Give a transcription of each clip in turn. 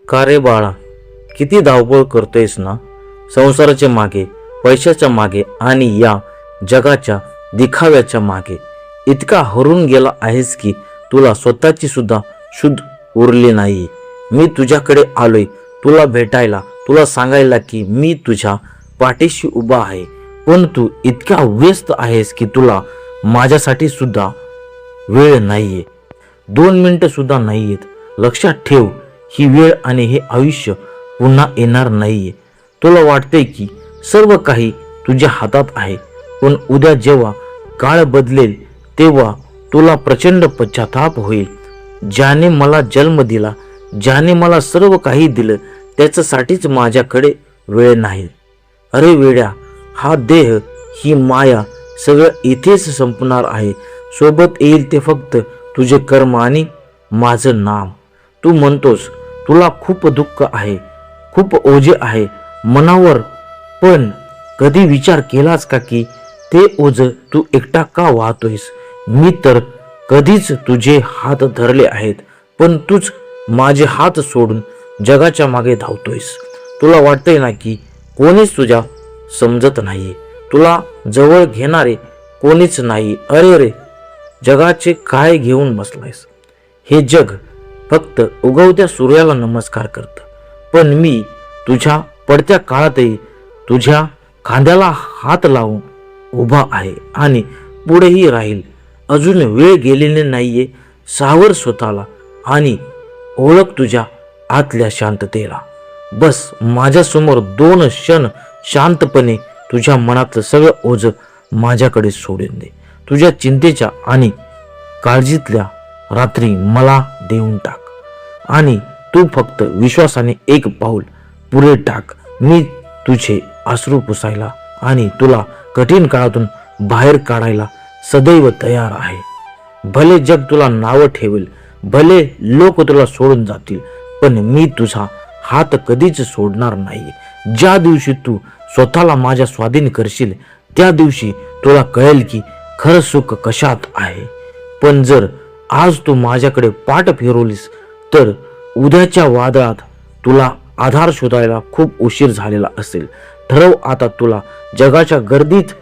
का रे बाळा, किती धावपळ करतोयस ना, संसाराच्या मागे, पैशाच्या मागे आणि या जगाच्या दिखाव्याच्या मागे. इतका हरून गेला आहेस की तुला स्वतःची सुद्धा शुद्ध उरली नाही. मी तुझ्याकडे आलोय तुला भेटायला, तुला सांगायला की मी तुझ्या पाठीशी उभा आहे. पण तू इतका व्यस्त आहेस की तुला माझ्यासाठी सुद्धा वेळ नाहीये. 2 मिनिटं सुद्धा नाहीयेत. लक्षात ठेव, ही वेळ आणि हे आयुष्य पुन्हा येणार नाहीये. तुला वाटते की सर्व काही तुझ्या हातात आहे, पण उद्या जेव्हा काळ बदलेल तेव्हा तुला प्रचंड पश्चाताप होईल. ज्याने मला जन्म दिला, ज्याने मला सर्व काही दिलं, त्याच्यासाठीच माझ्याकडे वेळ नाही. अरे वेड्या, हा देह, ही माया सगळं इथेच संपणार आहे. सोबत येईल ते फक्त तुझे कर्म आणि माझं नाम. तू म्हणतोस तुला खूप दुःख आहे, खूप ओझे आहे मनावर, पण कधी विचार केलास का की ते ओझ तू एकटा का वाहतोयस? मी तर कधीच तुझे हात धरले आहेत, पण तूच माझे हात सोडून जगाच्या मागे धावतोयस. तुला वाटतंय ना की कोणीच तुझ्या समजत नाहीये, तुला जवळ घेणारे कोणीच नाही. अरे रे, जगाचे काय घेऊन बसलायस? हे जग फक्त उगवत्या सूर्याला नमस्कार करतं, पण मी तुझ्या पडत्या काळातही तुझ्या खांद्याला हात लावून उभा आहे आणि पुढेही राहील. अजून वेळ गेलेली नाहीये. सावर स्वतःला आणि ओळख तुझ्या आतल्या शांततेला. बस माझ्यासमोर 2 क्षण शांतपणे तुझ्या मनातलं सगळं ओझं माझ्याकडे सोडून दे. तुझ्या चिंतेच्या आणि काळजीतल्या रात्री मला देऊन टाक आणि तू फक्त विश्वासाने एक पाऊल पुढे टाक. मी तुझे अश्रू पुसायला आणि तुला कठीण काळातून बाहेर काढायला सदैव तयार आहे. भले जग तुला नावं ठेवेल, भले लोक तुला सोडून जातील, पण मी तुझा हात कधीच सोडणार नाही. ज्या दिवशी तू स्वतःला माझ्या स्वाधीन करशील त्या दिवशी तुला कळेल की खरं सुख कशात आहे. पण जर आज तू माझ्याकडे पाठ फिरवलीस तर उद्याच्या वादळात तुला आधार शोधायला खूप उशीर झालेला असेल. ठरव आता, तुला जगाच्या गर्दीत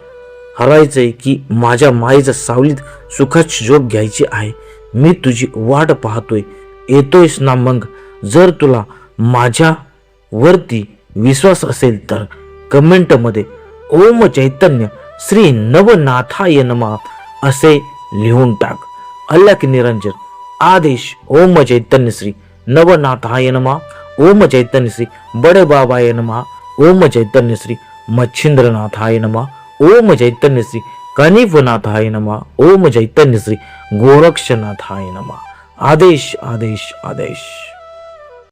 हरायचंय की माझ्या मायेच्या सावलीत सुखाची झोप घ्यायची आहे. मी तुझी वाट पाहतोय, येतोयस ना? मग जर तुला माझ्या वरती विश्वास असेल तर कमेंटमध्ये ओम चैतन्य श्री नवनाथाय नमः असे लिहून टाक. अल्लाह निरंजन आदेश ओम चैतन्य श्री नवनाथाय नमः, ओम चैतन्य श्री बड़े बाबाय नमः, ओम चैतन्य श्री मच्छिंद्रनाथाय नमः, ओम चैतन्य श्री कनिफनाथाय नमः, ओम चैतन्य श्री गोरक्षनाथाय नमः. आदेश आदेश आदेश.